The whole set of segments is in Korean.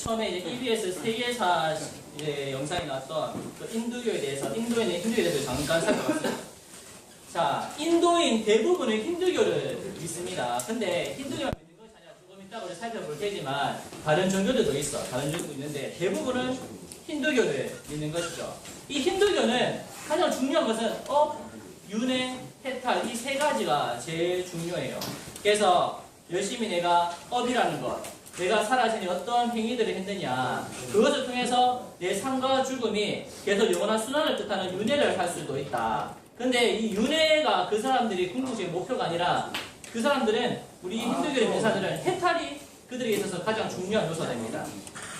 처음에 이제 EBS 세계사 이제 영상에 나왔던 그 인도교에 대해서 힌두교에 대해서 잠깐 살펴봤어요. 자, 인도인 대부분은 힌두교를 믿습니다. 근데 힌두교만 믿는 것이 아니라 조금 이따가 우리 살펴볼 테지만 다른 종교들도 있어. 다른 종교도 있는데 대부분은 힌두교를 믿는 것이죠. 이 힌두교는 가장 중요한 것은 윤회, 해탈 이 세 가지가 제일 중요해요. 그래서 열심히 내가 업이라는 것, 내가 살아생에 어떤 행위들을 했느냐, 그것을 통해서 내 삶과 죽음이 계속 영원한 순환을 뜻하는 윤회를 할 수도 있다. 근데 이 윤회가 그 사람들이 궁극적인 목표가 아니라 그 사람들은, 우리 힌두교의 믿는 사람들은 해탈이 그들에게 있어서 가장 중요한 요소가 됩니다.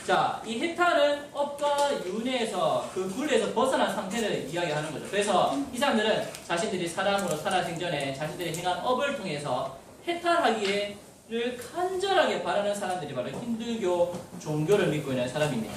자, 이 해탈은 업과 윤회에서 그 굴레에서 벗어난 상태를 이야기하는 거죠. 그래서 이 사람들은 자신들이 사람으로 살아생전에 자신들이 행한 업을 통해서 해탈하기를 간절하게 바라는 사람들이 바로 힌두교 종교를 믿고 있는 사람입니다.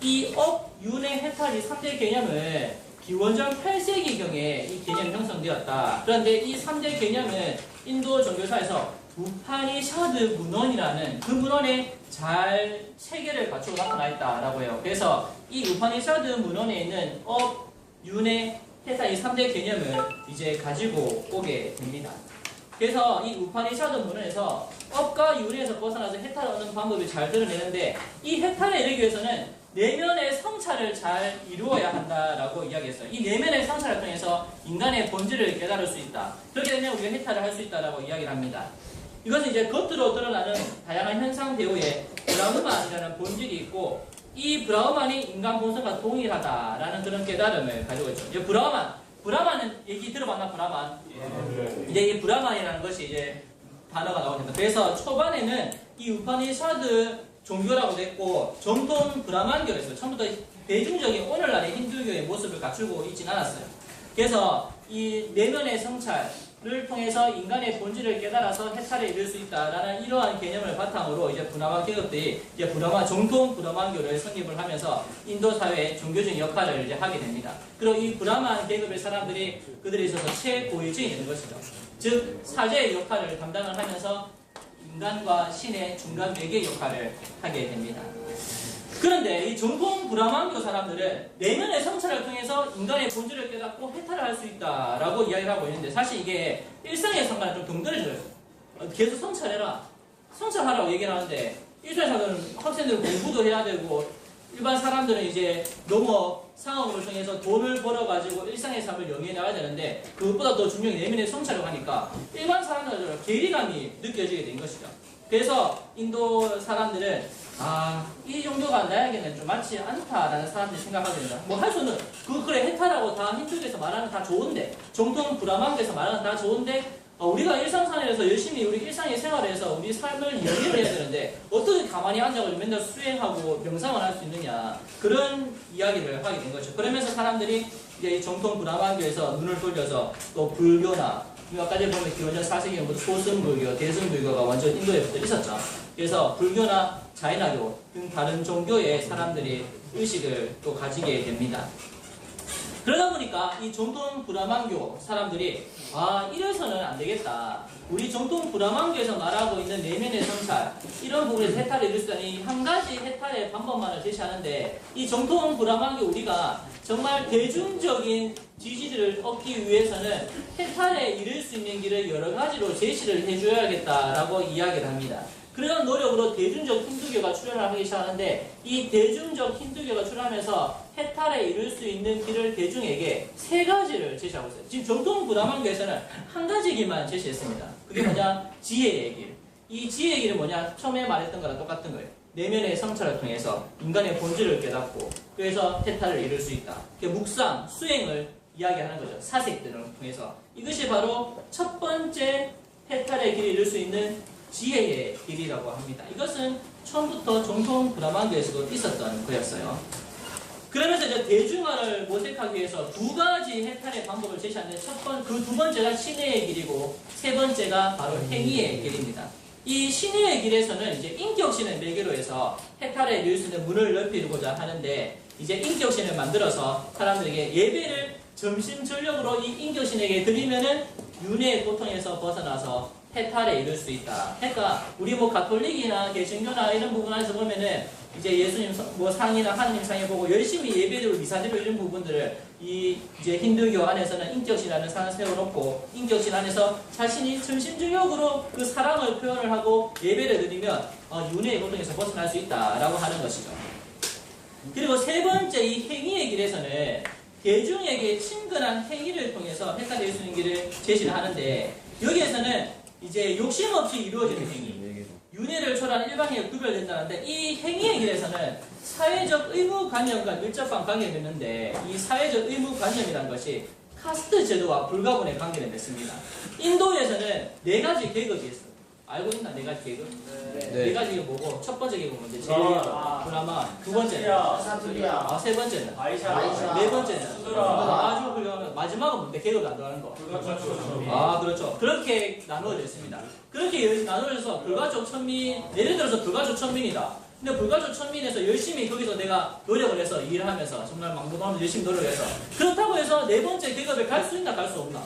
이 업, 윤회, 해탈 이 3대 개념을 기원전 8세기경에 이 개념이 형성되었다. 그런데 이 3대 개념은 인도 종교사에서 우파니샤드 문헌이라는 그 문헌에 잘 체계를 갖추고 나타나 있다라고 해요. 그래서 이 우파니샤드 문헌에 있는 업, 윤회, 해탈 이 3대 개념을 이제 가지고 오게 됩니다. 그래서 이 우파니샤드 문헌에서 업과 윤회에서 벗어나서 해탈을 얻는 방법이 잘 드러내는데, 이 해탈에 이르기 위해서는 내면의 성찰을 잘 이루어야 한다라고 이야기했어요. 이 내면의 성찰을 통해서 인간의 본질을 깨달을 수 있다. 그렇게 되면 우리가 해탈을 할 수 있다라고 이야기를 합니다. 이것은 이제 겉으로 드러나는 다양한 현상 배우에 브라흐만이라는 본질이 있고, 이 브라흐만이 인간 본성과 동일하다라는 그런 깨달음을 가지고 있죠. 이제 브라흐만은 얘기 들어봤나, 브라흐만? 이제 이 브라흐만이라는 것이 이제 단어가 나옵니다. 그래서 초반에는 이 우파니샤드 종교라고 됐고, 정통 브라만교를 했어요. 처음부터 대중적인 오늘날의 힌두교의 모습을 갖추고 있진 않았어요. 그래서 이 내면의 성찰을 통해서 인간의 본질을 깨달아서 해탈에 이를 수 있다라는 이러한 개념을 바탕으로 이제 브라만 계급들이 이제 정통 브라만교를 성립을 하면서 인도 사회의 종교적인 역할을 이제 하게 됩니다. 그리고 이 브라만 계급의 사람들이 그들에 있어서 최고위층이 되는 것이죠. 즉 사제의 역할을 담당을 하면서 인간과 신의 중간 매개 역할을 하게 됩니다. 그런데 이 정통 브라만교 사람들은 내면의 성찰을 통해서 인간의 본질을 깨닫고 해탈을 할 수 있다라고 이야기를 하고 있는데, 사실 이게 일상의 상관은 좀 동떨어져요. 계속 성찰해라, 성찰하라고 얘기를 하는데, 일상에서는 학생들은 공부도 해야 되고, 일반 사람들은 이제 너무 상업을 통해서 돈을 벌어가지고 일상의 삶을 영위해 나가야 되는데, 그것보다 더 중요한 내면의 성찰을 하니까 일반 사람들은 괴리감이 느껴지게 된 것이죠. 그래서 인도 사람들은 이 정도가 나에게는 좀 맞지 않다라는 사람들이 생각하게 된다. 뭐 할 수는 그래 해탈하고 다 힌두교에서 말하는 다 좋은데, 정통 브라만교에서 말하는 다 좋은데, 우리가 일상생활에서 열심히 우리 일상의 생활에서 우리 삶을 영위를 해야 되는데 어떻게 가만히 앉아가지고 맨날 수행하고 명상을 할 수 있느냐, 그런 이야기를 하게 된 거죠. 그러면서 사람들이 이제 이 정통 브라만교에서 눈을 돌려서 또 불교나, 아까 전에 보면 기원전 4세기부터 소승불교, 대승불교가 완전 인도에부터 있었죠. 그래서 불교나 자이나교 등 다른 종교의 사람들이 의식을 또 가지게 됩니다. 그러다 보니까 이 정통 브라만교 사람들이 이래서는 안 되겠다. 우리 정통 브라만교에서 말하고 있는 내면의 성찰, 이런 부분에서 해탈을 이룰 수 있다는 이 한 가지 해탈의 방법만을 제시하는데, 이 정통 브라만교 우리가 정말 대중적인 지지를 얻기 위해서는 해탈에 이를 수 있는 길을 여러 가지로 제시를 해줘야겠다라고 이야기를 합니다. 그런 노력으로 대중적 힌두교가 출현을 하기 시작하는데, 이 대중적 힌두교가 출현하면서 해탈에 이룰 수 있는 길을 대중에게 세 가지를 제시하고 있어요. 지금 정통 브라만교에서는 한 가지 길만 제시했습니다. 그게 뭐냐? 지혜의 길. 이 지혜의 길은 뭐냐? 처음에 말했던 거랑 똑같은 거예요. 내면의 성찰을 통해서 인간의 본질을 깨닫고, 그래서 해탈을 이룰 수 있다. 묵상, 수행을 이야기하는 거죠. 사색들을 통해서. 이것이 바로 첫 번째 해탈의 길을 이룰 수 있는 지혜의 길이라고 합니다. 이것은 처음부터 정통 브라만교에서도 있었던 거였어요. 그러면서 이제 대중화를 모색하기 위해서 두 가지 해탈의 방법을 제시하는데, 그 두 번째가 신의 길이고, 세 번째가 바로 행위의 길입니다. 이 신의 길에서는 이제 인격신을 매개로 해서 해탈에 이룰 수 있는 문을 넓히고자 하는데, 이제 인격신을 만들어서 사람들에게 예배를 점심 전력으로 이 인격신에게 드리면은 윤회의 고통에서 벗어나서 해탈에 이를 수 있다. 그러니까 우리 뭐 가톨릭이나 개신교나 이런 부분 안에서 보면은 이제 예수님 뭐 상이나 하느님 상에 보고 열심히 예배드리고 미사드리고 이런 부분들을 이제 힌두교 안에서는 인격신이라는 산을 세워놓고 인격신 안에서 자신이 전심주역으로 그 사랑을 표현을 하고 예배를 드리면 윤회의 고통에서 벗어날 수 있다라고 하는 것이죠. 그리고 세 번째 이 행위의 길에서는 대중에게 친근한 행위를 통해서 해탈될 수 있는 길을 제시를 하는데 여기에서는 이제 욕심 없이 이루어지는 행위 윤회를 초월한 일방행위가 구별된다는데 이 행위의 길에서는 사회적 의무관념과 밀접한 관계를 맺는데 이 사회적 의무관념이라는 것이 카스트 제도와 불가분의 관계를 맺습니다. 인도에서는 4가지 계급이 있어요. 알고 있나? 4가지 계급? 네 가지 계급 뭐고 첫 번째 계급은 뭔데? 제일 브라만 두 번째는 세 번째는 아이샤 네 번째는 아주 훌륭한 마지막은 뭔데? 계급이 안 들어가는 거. 그렇죠. 그렇게 나누어져 있습니다. 그렇게 나누어져서 불가족 천민 예를 들어서 불가족 천민이다. 근데 불가족 천민에서 열심히 거기서 내가 노력을 해서 일을 하면서 정말 막무가내로 열심히 노력해서 그렇다고 해서 네 번째 계급에 갈 수 있나 갈 수 없나?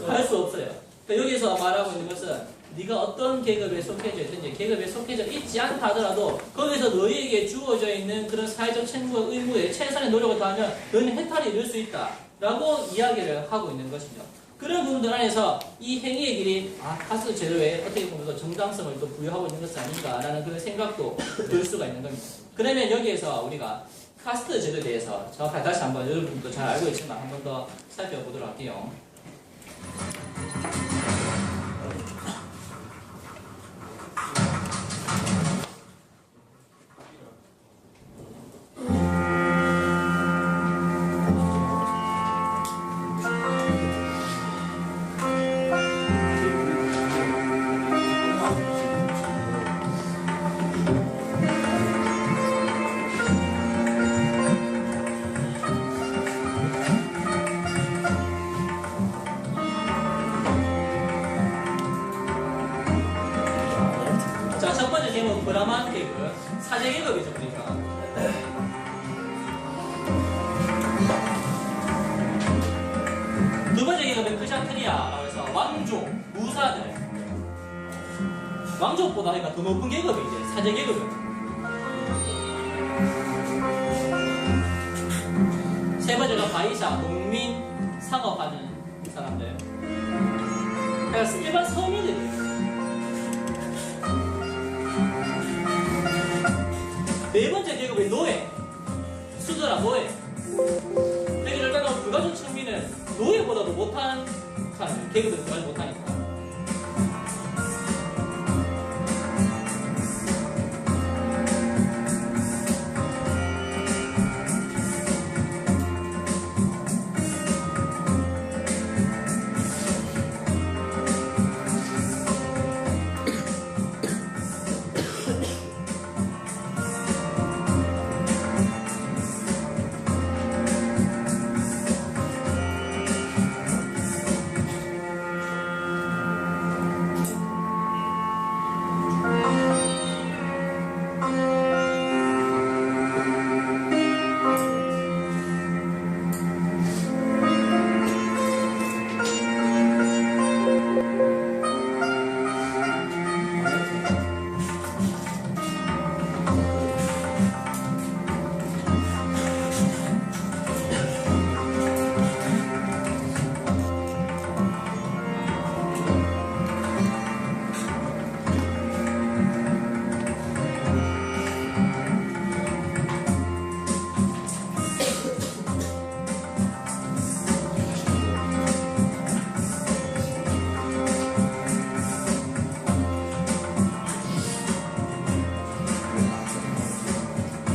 갈 수 없어요. 그러니까 여기서 말하고 있는 것은 네가 어떤 계급에 속해져 있든지 계급에 속해져 있지 않다 하더라도 거기서 너희에게 주어져 있는 그런 사회적 책무와 의무에 최선의 노력을 다하면 너희는 해탈이 이룰 수 있다 라고 이야기를 하고 있는 것이죠. 그런 부분들 안에서 이 행위의 길이 카스트 제도에 어떻게 보면 더 정당성을 또 부여하고 있는 것이 아닌가라는 그런 생각도 들 수가 있는 겁니다. 그러면 여기에서 우리가 카스트 제도에 대해서 정확하게 다시 한번 여러분도 잘 알고 있지만 한 번 더 살펴보도록 할게요. 첫 번째 계급은 브라만 계급, 사제 계급이죠, 그러니까. 두 번째 계급은 크샤트리아라고 해서 왕족, 무사들. 왕족보다 그러니까 더 높은 계급이 이제 사제 계급이에요. 세 번째가 바이샤, 농민, 상업하는 사람들. 그러니까 일반 서민들이에요. 네 번째 계급이 노예, 수저라 노예. 여기를 따라 불가족 측면은 노예보다도 못한 사람, 계급을 구하지 못하니까.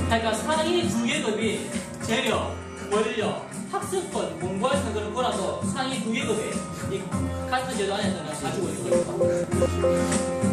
그러니까 상위 두 계급이 재력, 권력, 학습권, 공부할 생각을 몰아서 상위 두 계급이 이 카스트 제도 안에서는 가지고 있는 겁니다.